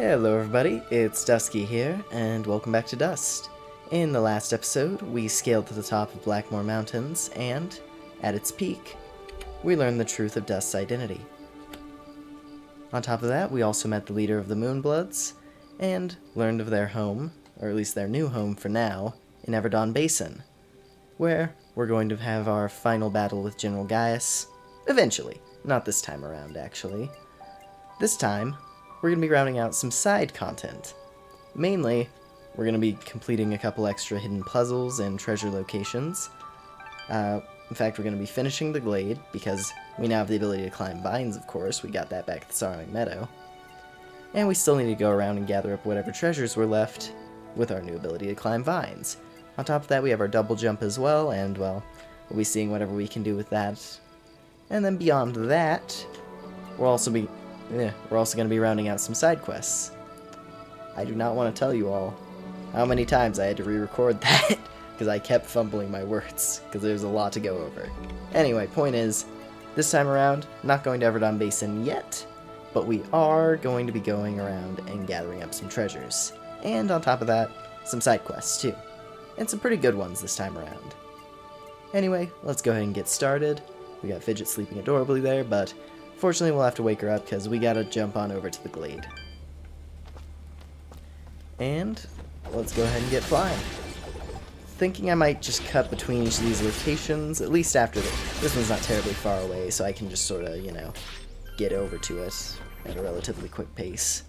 Hello everybody, it's Dusky here, and welcome back to Dust. In the last episode, we scaled to the top of Blackmore Mountains, and, at its peak, we learned the truth of Dust's identity. On top of that, we also met the leader of the Moonbloods, and learned of their home, or at least their new home for now, in Everdawn Basin, where we're going to have our final battle with General Gaius, eventually. Not this time around, actually. This time, we're going to be rounding out some side content. Mainly, we're going to be completing a couple extra hidden puzzles and treasure locations. In fact, we're going to be finishing the glade, because we now have the ability to climb vines, of course. We got that back at the Sorrowing Meadow. And we still need to go around and gather up whatever treasures were left with our new ability to climb vines. On top of that, we have our double jump as well, and, well, we'll be seeing whatever we can do with that. And then beyond that, we're also going to be rounding out some side quests. I do not want to tell you all how many times I had to re-record that, because I kept fumbling my words, because there's a lot to go over. Anyway, point is, this time around, not going to Everdawn Basin yet, but we are going to be going around and gathering up some treasures. And on top of that, some side quests too. And some pretty good ones this time around. Anyway, let's go ahead and get started. We got Fidget sleeping adorably there, but fortunately we'll have to wake her up because we gotta jump on over to the glade. And let's go ahead and get flying. Thinking I might just cut between each of these locations, at least after this one's not terribly far away, so I can just sort of, get over to it at a relatively quick pace.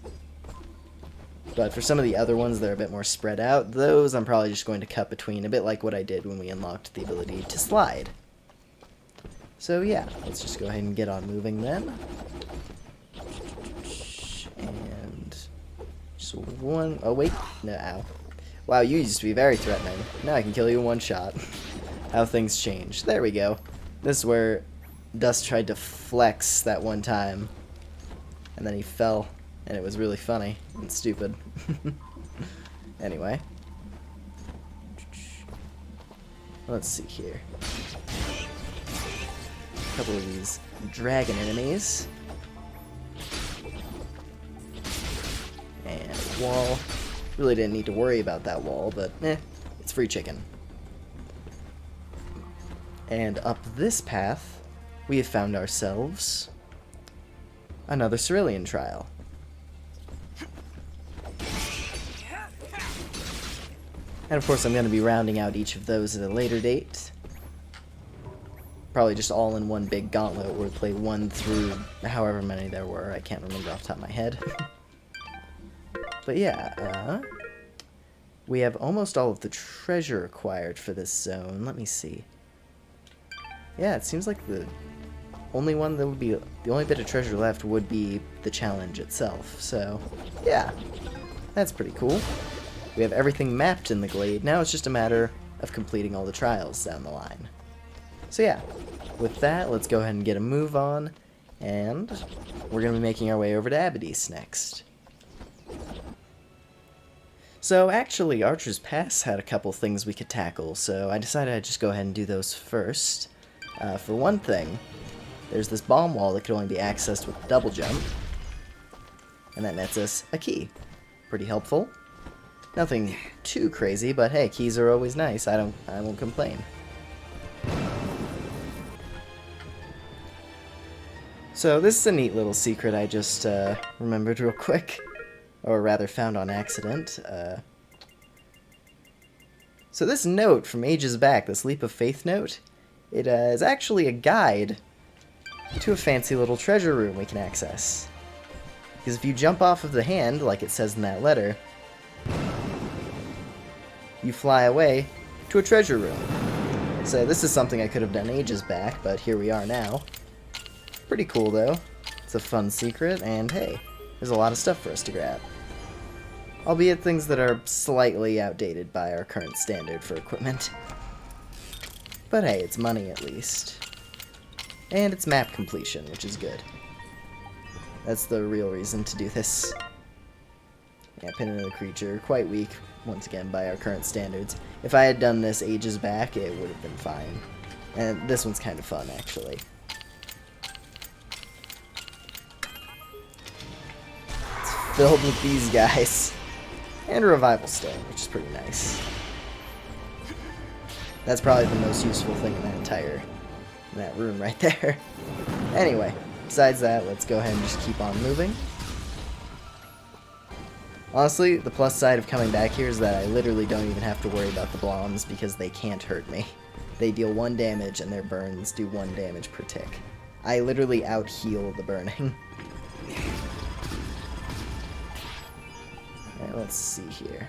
But for some of the other ones that are a bit more spread out, those I'm probably just going to cut between, a bit like what I did when we unlocked the ability to slide. So yeah, let's just go ahead and get on moving then. And just one, oh wait, no, ow. Wow, you used to be very threatening. Now I can kill you in one shot. How things change. There we go. This is where Dust tried to flex that one time, and then he fell, and it was really funny and stupid. Anyway. Let's see here. A couple of these dragon enemies. And a wall. Really didn't need to worry about that wall, but it's free chicken. And up this path, we have found ourselves another Cerulean Trial. And of course I'm going to be rounding out each of those at a later date. Probably just all in one big gauntlet where we play 1 through however many there were. I can't remember off the top of my head. But yeah, we have almost all of the treasure required for this zone. Let me see. Yeah, it seems like the only one that would be, the only bit of treasure left would be the challenge itself. So, yeah, that's pretty cool. We have everything mapped in the glade. Now it's just a matter of completing all the trials down the line. So yeah, with that, let's go ahead and get a move on, and we're going to be making our way over to Aberdeen next. So actually, Archer's Pass had a couple things we could tackle, so I decided I'd just go ahead and do those first. For one thing, there's this bomb wall that could only be accessed with double jump, and that nets us a key. Pretty helpful. Nothing too crazy, but hey, keys are always nice. I won't complain. So this is a neat little secret I just remembered real quick, or rather found on accident. So this note from ages back, this Leap of Faith note, it is actually a guide to a fancy little treasure room we can access. Because if you jump off of the hand, like it says in that letter, you fly away to a treasure room. So this is something I could have done ages back, but here we are now. Pretty cool though. It's a fun secret, and hey, there's a lot of stuff for us to grab. Albeit things that are slightly outdated by our current standard for equipment. But hey, it's money at least. And it's map completion, which is good. That's the real reason to do this. Yeah, pin into the creature, quite weak, once again, by our current standards. If I had done this ages back, it would have been fine. And this one's kind of fun, actually. filled with these guys. And a revival stone, which is pretty nice. That's probably the most useful thing in that room right there. Anyway, besides that, let's go ahead and just keep on moving. Honestly, the plus side of coming back here is that I literally don't even have to worry about the bloms because they can't hurt me. They deal 1 damage and their burns do 1 damage per tick. I literally out-heal the burning. Alright, let's see here.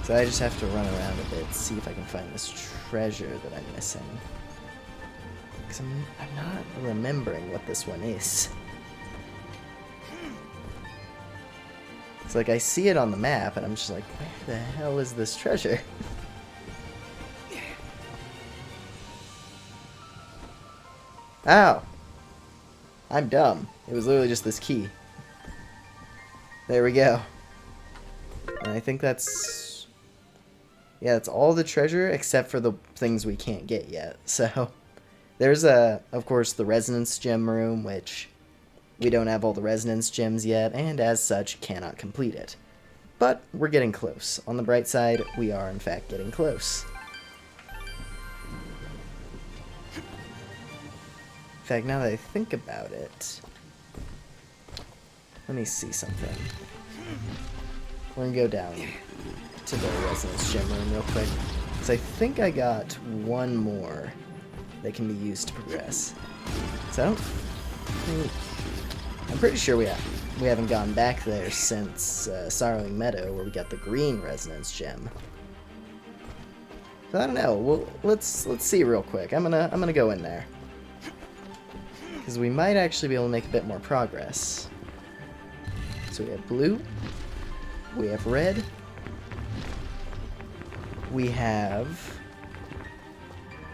So I just have to run around a bit, see if I can find this treasure that I'm missing. Because I'm not remembering what this one is. It's like I see it on the map, and I'm just like, where the hell is this treasure? Ow! I'm dumb. It was literally just this key. There we go. And I think that's... yeah, that's all the treasure except for the things we can't get yet. So, there's, of course, the Resonance Gem room, which we don't have all the Resonance Gems yet, and as such, cannot complete it. But we're getting close. On the bright side, we are, in fact, getting close. In fact, now that I think about it, let me see something. We're gonna go down to the Resonance Gem room real quick, because I think I got one more that can be used to progress. So I don't think... I'm pretty sure we haven't gone back there since Sorrowing Meadow, where we got the green Resonance Gem. So I don't know. Well, let's see real quick. I'm gonna go in there, because we might actually be able to make a bit more progress. So we have blue, we have red, we have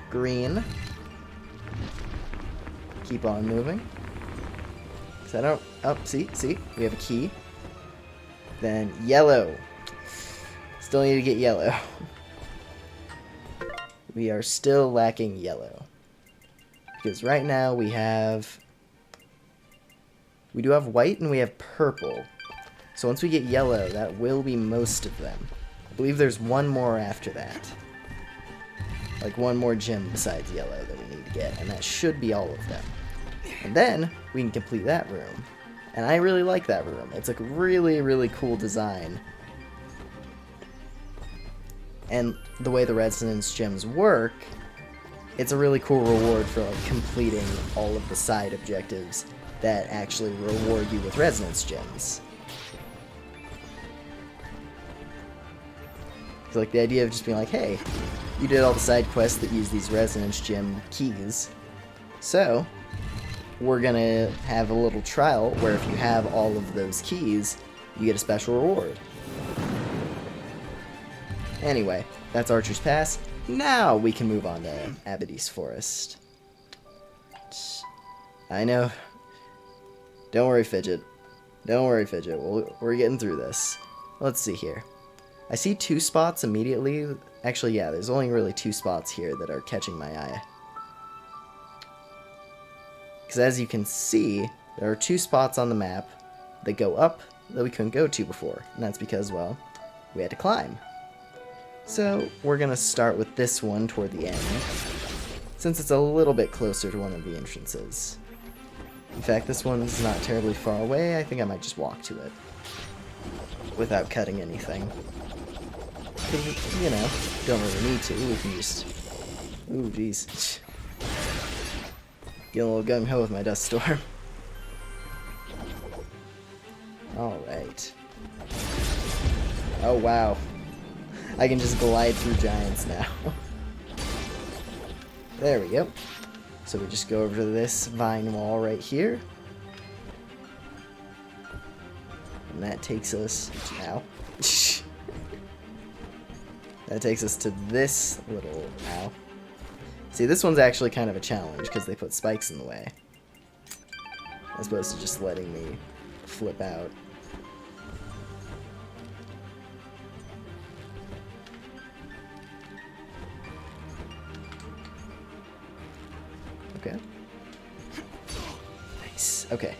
green. Keep on moving. So I don't... oh, see? We have a key. Then yellow. Still need to get yellow. We are still lacking yellow. Because right now we have... we do have white and we have purple. So once we get yellow, that will be most of them. I believe there's one more after that. Like one more gem besides yellow that we need to get. And that should be all of them. And then we can complete that room. And I really like that room. It's like a really, really cool design. And the way the Resonance Gems work, it's a really cool reward for like completing all of the side objectives that actually reward you with Resonance Gems. It's like the idea of just being like, hey, you did all the side quests that use these Resonance Gem keys, so we're gonna have a little trial where if you have all of those keys, you get a special reward. Anyway, that's Archer's Pass. Now we can move on to Aberdeen Forest. I know. Don't worry, Fidget. Don't worry, Fidget. We're getting through this. Let's see here. I see 2 spots immediately. Actually, yeah, there's only really 2 spots here that are catching my eye. Because as you can see, there are 2 spots on the map that go up that we couldn't go to before. And that's because, well, we had to climb. So we're going to start with this one toward the end, since it's a little bit closer to one of the entrances. In fact, this one's not terribly far away. I think I might just walk to it without cutting anything. Because, you know, don't really need to. We can just... ooh, jeez. Get a little gung-ho with my dust storm. Alright. Oh, wow. I can just glide through giants now. There we go. So we just go over to this vine wall right here. And that takes us... ow. That takes us to this little... ow. See, this one's actually kind of a challenge, because they put spikes in the way. As opposed to just letting me flip out. Okay.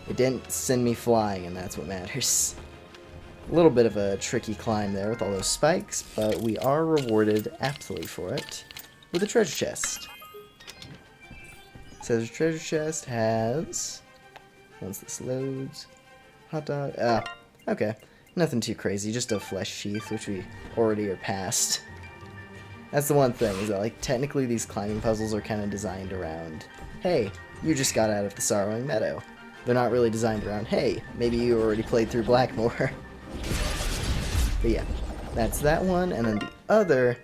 It didn't send me flying, and that's what matters. A little bit of a tricky climb there with all those spikes, but we are rewarded aptly for it with a treasure chest. So the treasure chest has... Once this loads... Hot dog... okay. Nothing too crazy, just a flesh sheath, which we already are past. That's the one thing, is that, like, technically these climbing puzzles are kind of designed around, hey, you just got out of the Sorrowing Meadow. They're not really designed around, hey, maybe you already played through Blackmoor. But yeah, that's that one, and then the other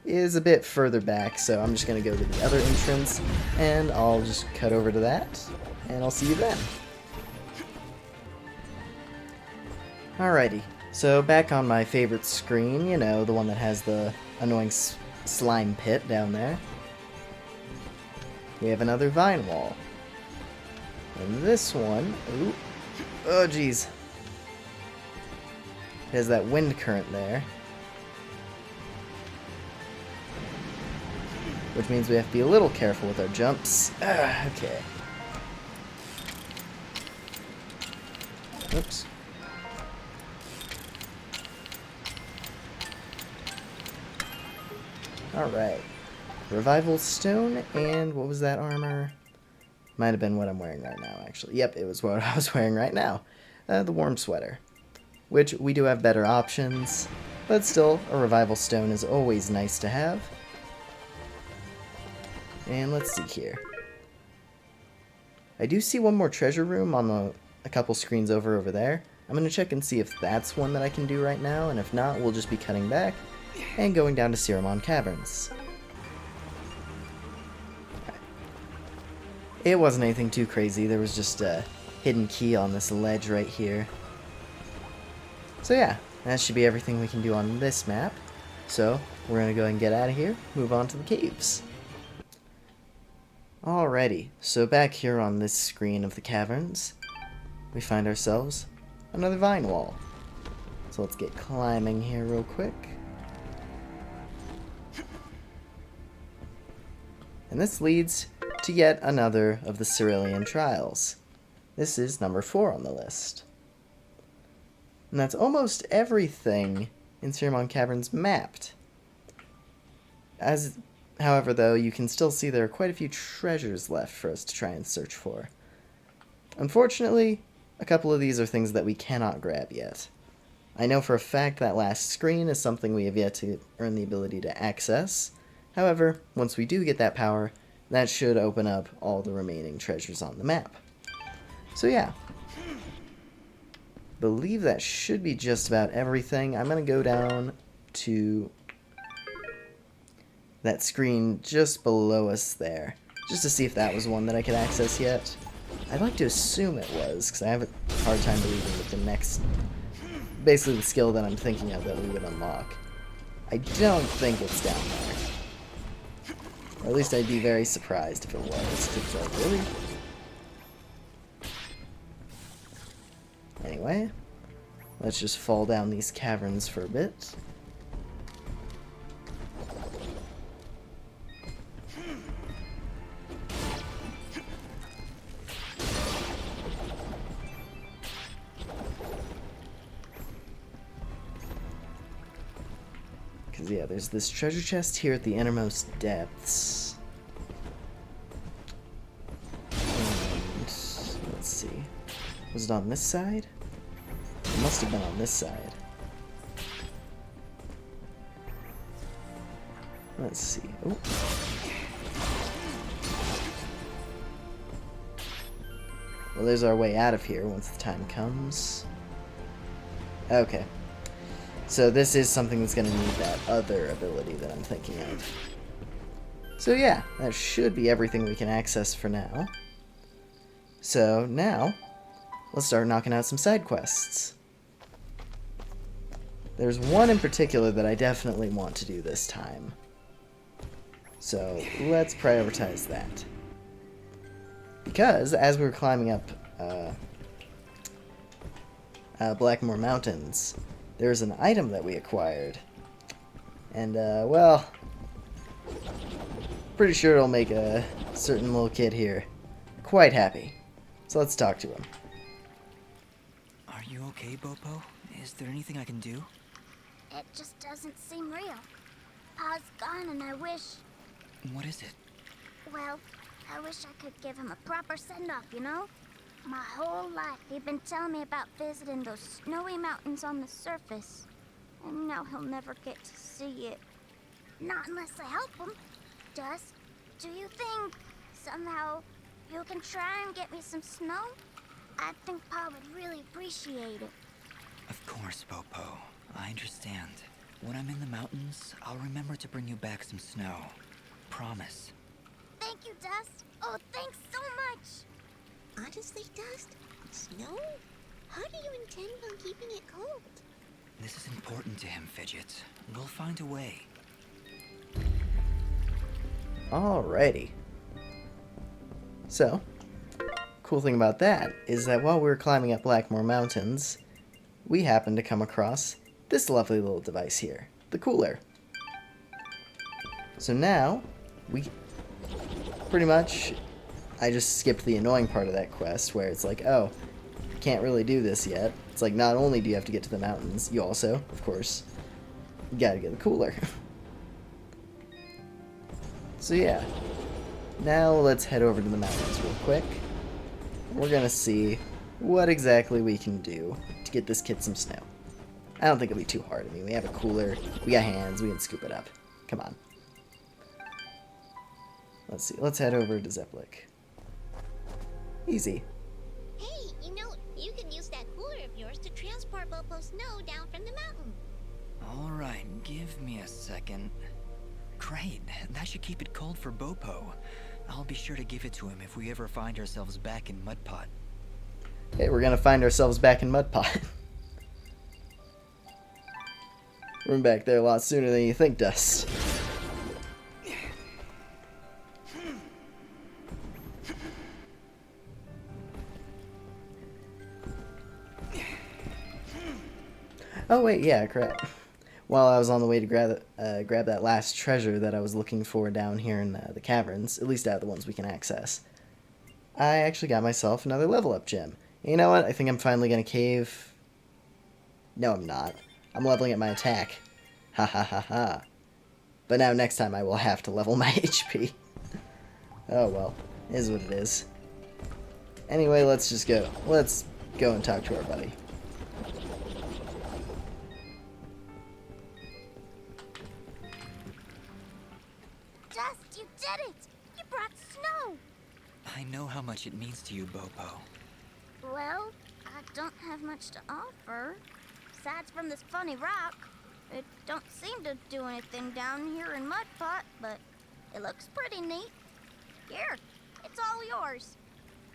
is a bit further back, so I'm just going to go to the other entrance, and I'll just cut over to that, and I'll see you then. Alrighty, so back on my favorite screen, you know, the one that has the annoying slime pit down there. We have another vine wall. And this one, ooh, oh geez. It has that wind current there. Which means we have to be a little careful with our jumps. Okay. Oops. Alright. Revival Stone, and what was that armor? Might have been what I'm wearing right now, actually. Yep, it was what I was wearing right now. The warm sweater. Which, we do have better options, but still, a Revival Stone is always nice to have. And let's see here. I do see one more treasure room on a couple screens over there. I'm going to check and see if that's one that I can do right now, and if not, we'll just be cutting back and going down to Cerulean Caverns. It wasn't anything too crazy, there was just a hidden key on this ledge right here. So yeah, that should be everything we can do on this map. So, we're going to go and get out of here, move on to the caves. Alrighty, so back here on this screen of the caverns, we find ourselves another vine wall. So let's get climbing here real quick. And this leads to yet another of the Cerulean Trials. This is number 4 on the list. And that's almost everything in Cerulean Caverns mapped. However, though, you can still see there are quite a few treasures left for us to try and search for. Unfortunately, a couple of these are things that we cannot grab yet. I know for a fact that last screen is something we have yet to earn the ability to access. However, once we do get that power, that should open up all the remaining treasures on the map. So yeah. Believe that should be just about everything. I'm going to go down to that screen just below us there, just to see if that was one that I could access yet. I'd like to assume it was, because I have a hard time believing that the next, basically the skill that I'm thinking of that we would unlock. I don't think it's down there. Or at least I'd be very surprised if it was. It's like, really? Anyway, let's just fall down these caverns for a bit. Because, yeah, there's this treasure chest here at the innermost depths. And, let's see. Was it on this side? It must have been on this side. Let's see. Ooh. Well, there's our way out of here once the time comes. Okay. So this is something that's going to need that other ability that I'm thinking of. So yeah, that should be everything we can access for now. So now, let's start knocking out some side quests. There's one in particular that I definitely want to do this time. So let's prioritize that. Because as we were climbing up Blackmoor Mountains, there's an item that we acquired. And, well, pretty sure it'll make a certain little kid here quite happy. So let's talk to him. Are you okay, Bopo? Is there anything I can do? It just doesn't seem real. Pa's gone and I wish... What is it? Well, I wish I could give him a proper send-off, you know? My whole life he'd been telling me about visiting those snowy mountains on the surface. And now he'll never get to see it. Not unless I help him. Dust, do you think somehow you can try and get me some snow? I think Pa would really appreciate it. Of course, Bopo. I understand. When I'm in the mountains, I'll remember to bring you back some snow. Promise. Thank you, Dust. Oh, thanks so much. Honestly, Dust? Snow? How do you intend on keeping it cold? This is important to him, Fidget. We'll find a way. Alrighty. So, cool thing about that is that while we were climbing up Blackmore Mountains, we happened to come across this lovely little device here, the cooler. So now, we pretty much, I just skipped the annoying part of that quest where it's like, oh, can't really do this yet. It's like, not only do you have to get to the mountains, you also, of course, gotta get the cooler. So yeah, now let's head over to the mountains real quick. We're gonna see what exactly we can do to get this kid some snow. I don't think it'll be too hard. I mean, we have a cooler, we got hands, we can scoop it up. Come on. Let's see, let's head over to Zeplik. Easy. Hey, you can use that cooler of yours to transport Bopo's snow down from the mountain. Alright, give me a second. Great, that should keep it cold for Bopo. I'll be sure to give it to him if we ever find ourselves back in Mudpot. Hey, we're gonna find ourselves back in Mudpot. We're back there a lot sooner than you think, Dust. Oh wait, yeah, crap. While I was on the way to grab that last treasure that I was looking for down here in the caverns, at least out of the ones we can access, I actually got myself another level up gem. And you know what? I think I'm finally gonna cave. No, I'm not. I'm leveling up my attack. Ha ha ha ha. But now next time I will have to level my HP. Oh well, it is what it is. Anyway, let's just go. Let's go and talk to our buddy. Dust, you did it! You brought snow! I know how much it means to you, Bopo. Well, I don't have much to offer. Besides from this funny rock. It don't seem to do anything down here in Mudpot, but it looks pretty neat. Here, it's all yours.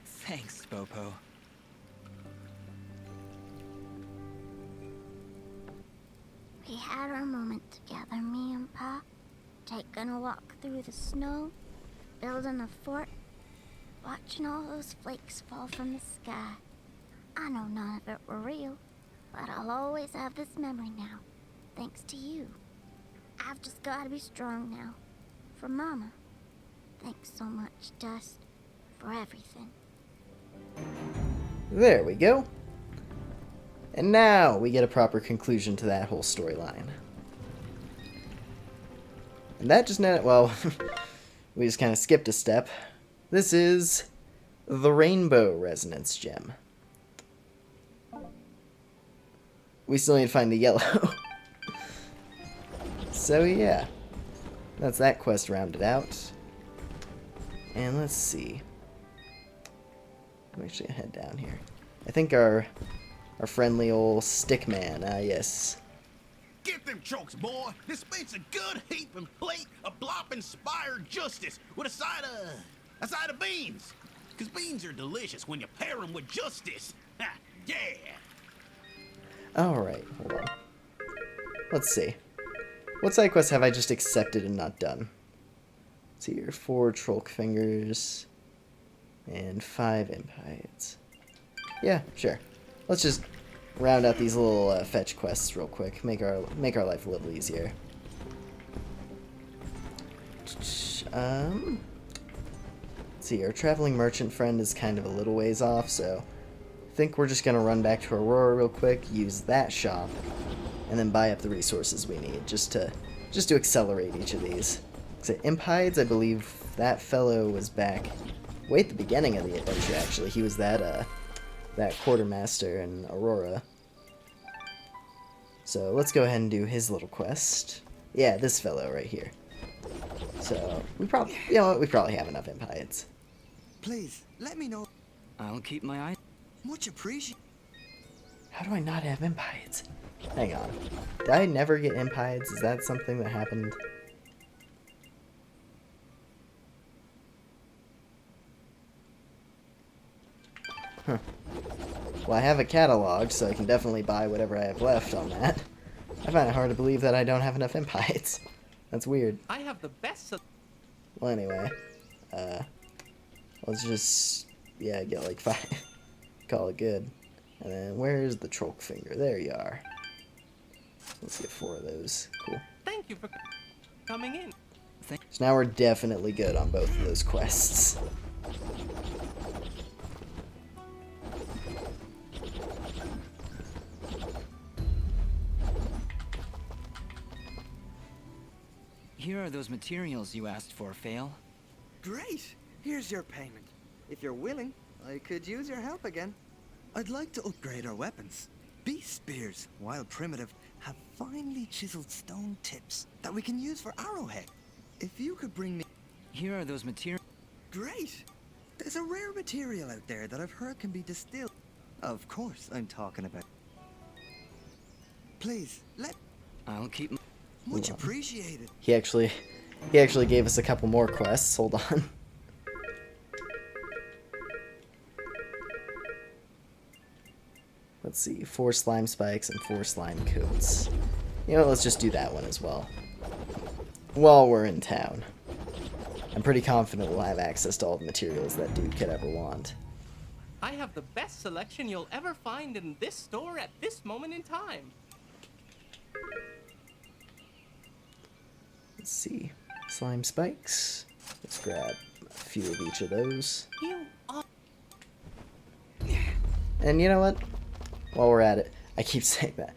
Thanks, Bopo. We had our moment together, me and Pa. Taking a walk through the snow, building a fort, watching all those flakes fall from the sky. I know none of it were real, but I'll always have this memory now, thanks to you. I've just gotta be strong now, for Mama. Thanks so much, Dust, for everything. There we go. And now we get a proper conclusion to that whole storyline. And that just well, we just kind of skipped a step. This is the Rainbow Resonance Gem. We still need to find the yellow. So yeah, that's that quest rounded out. And let's see. I'm actually gonna head down here. I think our friendly old stickman, yes. Get them chokes, boy! This makes a good heaping plate of blop-inspired justice with a side of beans. 'Cause beans are delicious when you pair them with justice. Ha, yeah! Alright, hold on. Let's see. What side quests have I just accepted and not done? Let's see here, 4 Trolk Fingers and 5 Imp Hides. Yeah, sure. Let's just round out these little fetch quests real quick. Make our life a little easier. Let's see, our traveling merchant friend is kind of a little ways off, so I think we're just going to run back to Aurora real quick, use that shop, and then buy up the resources we need just to accelerate each of these. So Imp Hides, I believe that fellow was back way at the beginning of the adventure, actually. He was that quartermaster in Aurora. So let's go ahead and do his little quest. Yeah, this fellow right here. So we probably, you know what, we probably have enough Imp Hides. Please, let me know. I'll keep my eye. Much appreciated. How do I not have Imp Hides? Hang on. Did I never get Imp Hides? Is that something that happened? Huh. Well, I have a catalog, so I can definitely buy whatever I have left on that. I find it hard to believe that I don't have enough Imp Hides. That's weird. I have the best. Well, anyway. Let's just, yeah, get like 5. Call it good. And then, where's the Troll Finger? There you are. Let's get 4 of those. Cool. Thank you for coming in. So now we're definitely good on both of those quests. Here are those materials you asked for, Fail. Great! Here's your payment. If you're willing, I could use your help again. I'd like to upgrade our weapons. Beast spears, while primitive, have finely chiseled stone tips that we can use for arrowhead. If you could bring me... Here are those materials. Great! There's a rare material out there that I've heard can be distilled. Of course, I'm talking about... Please, let... I'll keep... Much appreciated. He actually gave us a couple more quests. Hold on. Let's see, 4 slime spikes and 4 slime coats. You know, let's just do that one as well. While we're in town. I'm pretty confident we'll have access to all the materials that dude could ever want. I have the best selection you'll ever find in this store at this moment in time. Let's see. Slime spikes. Let's grab a few of each of those. You are... And you know what? While we're at it, I keep saying that.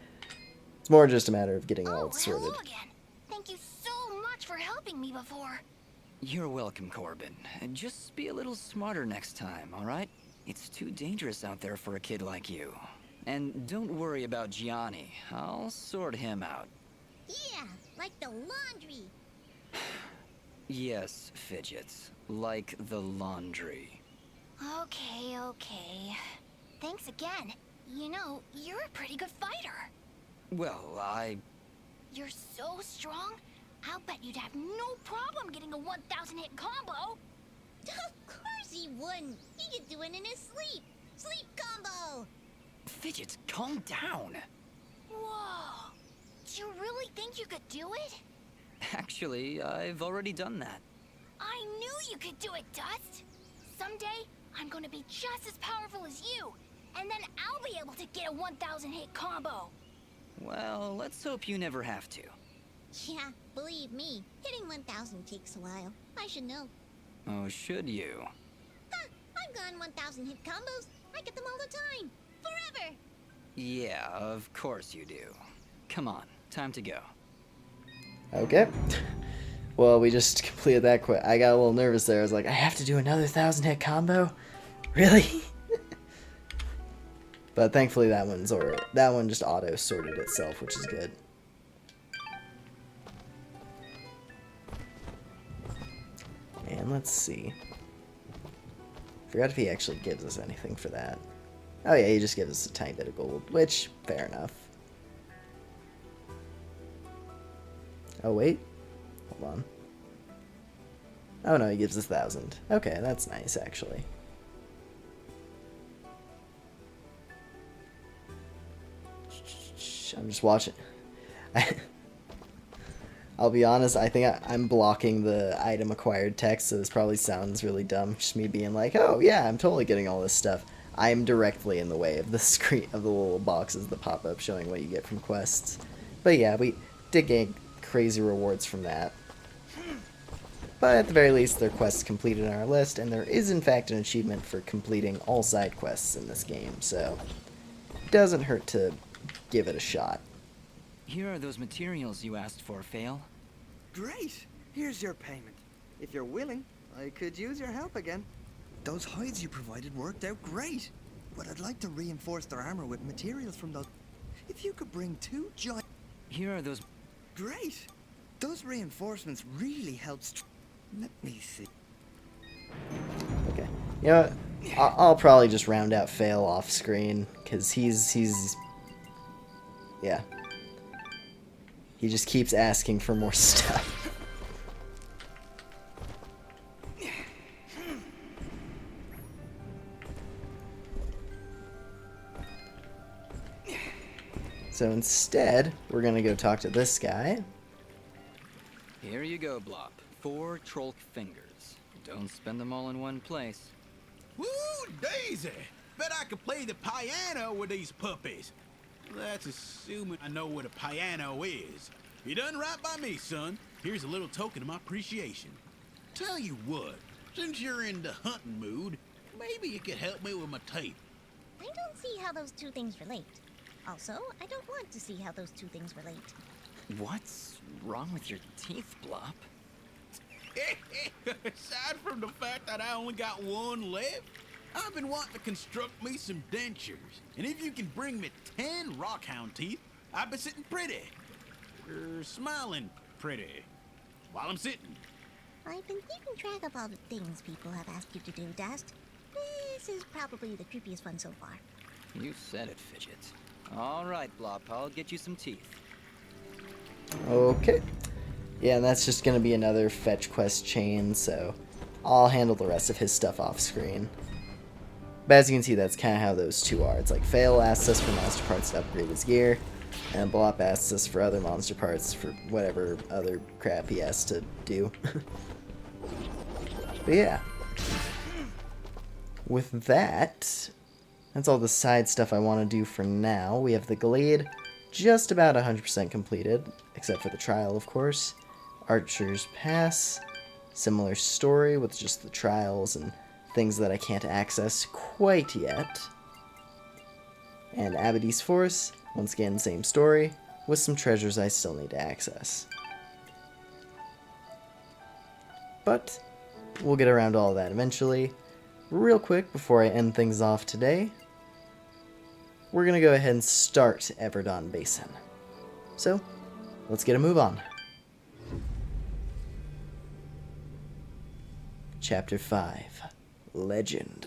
It's more just a matter of getting all sorted. Hello again. Thank you so much for helping me before. You're welcome, Corbin. Just be a little smarter next time, alright? It's too dangerous out there for a kid like you. And don't worry about Gianni. I'll sort him out. Yeah, like the laundry. Yes, Fidgets. Like the laundry. Okay. Thanks again. You know, you're a pretty good fighter. Well, You're so strong, I'll bet you'd have no problem getting a 1,000 hit combo. Of course he wouldn't. He could do it in his sleep. Sleep combo. Fidgets, calm down. Whoa. Do you really think you could do it? Actually, I've already done that. I knew you could do it, Dust. Someday, I'm gonna be just as powerful as you. And then I'll be able to get a 1,000 hit combo. Well, let's hope you never have to. Yeah, believe me, hitting 1,000 takes a while. I should know. Oh, should you? Huh, I've gone 1,000 hit combos. I get them all the time. Forever. Yeah, of course you do. Come on, time to go. Okay. Well, we just completed that quick. I got a little nervous there. I was like, I have to do another 1,000 hit combo? Really? But thankfully that one just auto sorted itself, which is good. And let's see. Forgot if he actually gives us anything for that. Oh yeah, he just gives us a tiny bit of gold, which, fair enough. Oh wait, hold on. Oh no, he gives us 1,000. Okay, that's nice actually. I'm just watching. I'll be honest, I think I'm blocking the item acquired text, so this probably sounds really dumb. Just me being like, oh yeah, I'm totally getting all this stuff. I'm directly in the way of the screen, of the little boxes that pop up showing what you get from quests. But yeah, we did gain crazy rewards from that. But at the very least, their quests completed on our list, and there is in fact an achievement for completing all side quests in this game, so it doesn't hurt to give it a shot. Here are those materials you asked for, Fail. Great! Here's your payment. If you're willing, I could use your help again. Those hides you provided worked out great, but I'd like to reinforce their armor with materials from those. If you could bring 2 giant. Here are those... Great! Those reinforcements really helped. Let me see. Okay. You know what? I'll probably just round out Fail off screen, because he's... Yeah. He just keeps asking for more stuff. So instead, we're gonna go talk to this guy. Here you go, Blop. 4 Trolk fingers. Don't spend them all in one place. Woo, Daisy! Bet I could play the piano with these puppies. That's assuming I know what a piano is. You done right by me, son. Here's a little token of my appreciation. Tell you what, since you're in the hunting mood, maybe you could help me with my tape. I don't see how those two things relate. Also, I don't want to see how those two things relate. What's wrong with your teeth, Blop? Aside from the fact that I only got one left, I've been wanting to construct me some dentures. And if you can bring me 10 rockhound teeth, I'll be sitting pretty. Smiling pretty. While I'm sitting. I've been keeping track of all the things people have asked you to do, Dust. This is probably the creepiest one so far. You said it, Fidget. All right, Blop, I'll get you some teeth. Okay. Yeah, and that's just gonna be another fetch quest chain, so I'll handle the rest of his stuff off screen. But as you can see, that's kind of how those two are. It's like Fail asks us for monster parts to upgrade his gear, and Blop asks us for other monster parts for whatever other crap he has to do. But yeah. With that, that's all the side stuff I want to do for now. We have the Glade just about 100% completed, except for the trial, of course. Archer's Pass, similar story with just the trials and things that I can't access quite yet. And Aberdeen Forest, once again, same story, with some treasures I still need to access. But we'll get around to all that eventually. Real quick, before I end things off today, we're going to go ahead and start Everdawn Basin. So, let's get a move on. Chapter 5, Legend.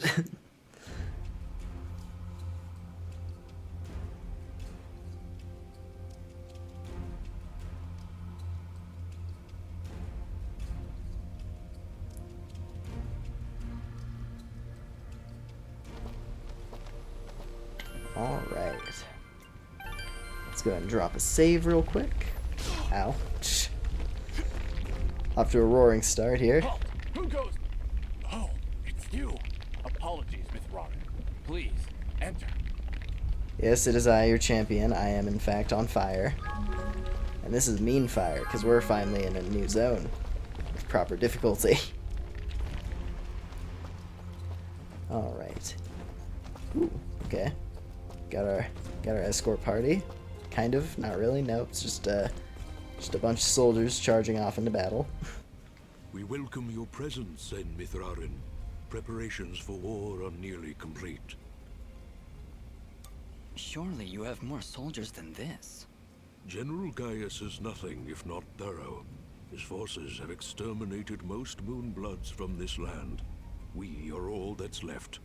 Alright. Let's go ahead and drop a save real quick. Ouch. Off to a roaring start here. Oh, who goes? Oh, it's you. Apologies, Miss Robin. Please, enter. Yes, it is I, your champion. I am, in fact, on fire. And this is mean fire, because we're finally in a new zone with proper difficulty. Alright. Ooh, okay. Got our escort party. Kind of, not really. Nope, it's just a bunch of soldiers charging off into battle. We welcome your presence, Sen Mithrarin. Preparations for war are nearly complete. Surely you have more soldiers than this. General Gaius is nothing if not thorough. His forces have exterminated most Moonbloods from this land. We are all that's left.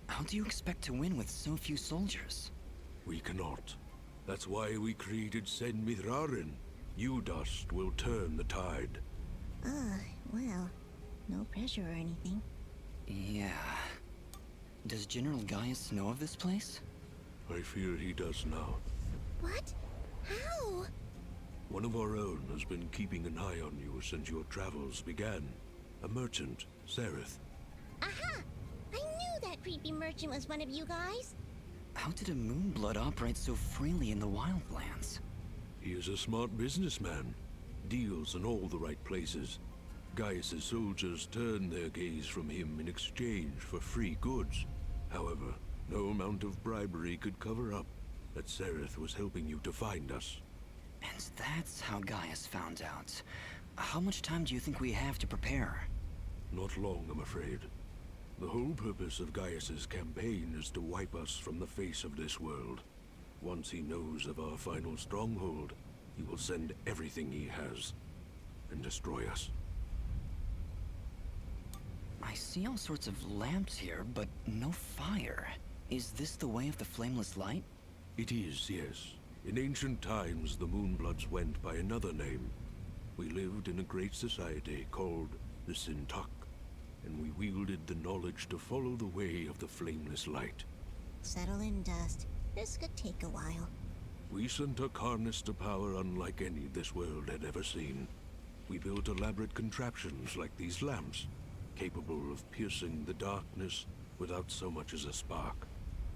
How do you expect to win with so few soldiers? We cannot. That's why we created Sen Mithrarin. You, Dust, will turn the tide. Well, no pressure or anything. Yeah. Does General Gaius know of this place? I fear he does now. What? How? One of our own has been keeping an eye on you since your travels began. A merchant, Sereth. Aha! I knew that creepy merchant was one of you guys. How did a Moonblood operate so freely in the wildlands? He is a smart businessman. Deals in all the right places. Gaius's soldiers turned their gaze from him in exchange for free goods. However, no amount of bribery could cover up that Sereth was helping you to find us. And that's how Gaius found out. How much time do you think we have to prepare? Not long, I'm afraid. The whole purpose of Gaius's campaign is to wipe us from the face of this world. Once he knows of our final stronghold, he will send everything he has and destroy us. I see all sorts of lamps here, but no fire. Is this the way of the flameless light? It is, yes. In ancient times, the Moonbloods went by another name. We lived in a great society called the Sintuck, and we wielded the knowledge to follow the way of the flameless light. Settle in, Dust. This could take a while. We Sintuck harnessed a power unlike any this world had ever seen. We built elaborate contraptions like these lamps, capable of piercing the darkness without so much as a spark.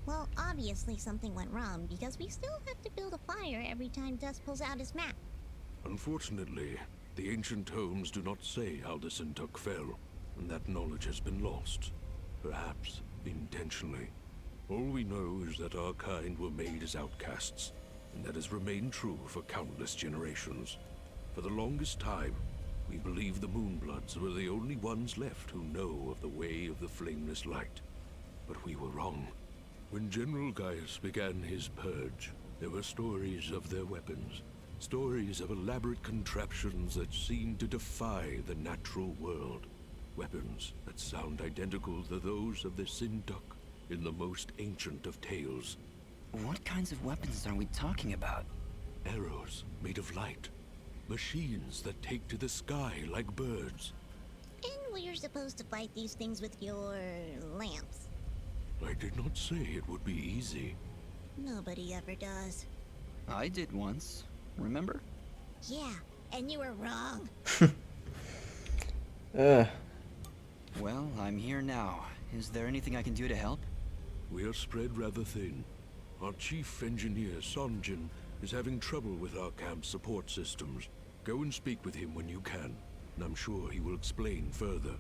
Well, obviously something went wrong, because we still have to build a fire every time Dust pulls out his map. Unfortunately, the ancient tomes do not say how the Sintuck fell, and that knowledge has been lost. Perhaps intentionally. All we know is that our kind were made as outcasts, and that has remained true for countless generations. For the longest time, we believed the Moonbloods were the only ones left who know of the way of the flameless light. But we were wrong. When General Gaius began his purge, there were stories of their weapons, stories of elaborate contraptions that seemed to defy the natural world. Weapons that sound identical to those of the Sintuck in the most ancient of tales. What kinds of weapons are we talking about? Arrows made of light. Machines that take to the sky like birds. And we're supposed to fight these things with your lamps. I did not say it would be easy. Nobody ever does. I did once. Remember? Yeah, and you were wrong. Well, I'm here now. Is there anything I can do to help? We are spread rather thin. Our chief engineer, Sonjin, is having trouble with our camp's support systems. Go and speak with him when you can, and I'm sure he will explain further.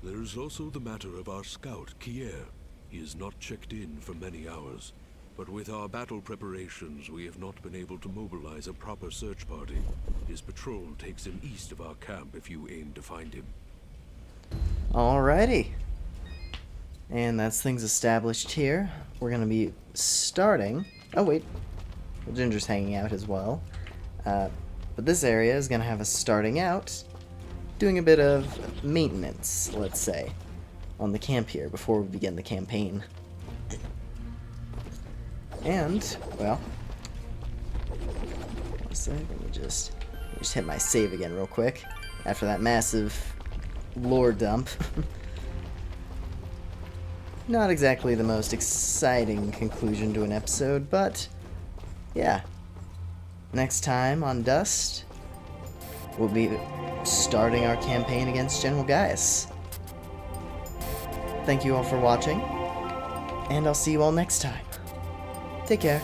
There is also the matter of our scout, Kier. He has not checked in for many hours, but with our battle preparations, we have not been able to mobilize a proper search party. His patrol takes him east of our camp if you aim to find him. Alrighty. And that's things established here. We're going to be starting... Oh, wait. Ginger's hanging out as well. But this area is going to have us starting out doing a bit of maintenance, let's say, on the camp here before we begin the campaign. And, well... One sec, let me just hit my save again real quick after that massive lore dump. Not exactly the most exciting conclusion to an episode, but yeah. Next time on Dust, we'll be starting our campaign against General Gaius. Thank you all for watching, and I'll see you all next time. Take care.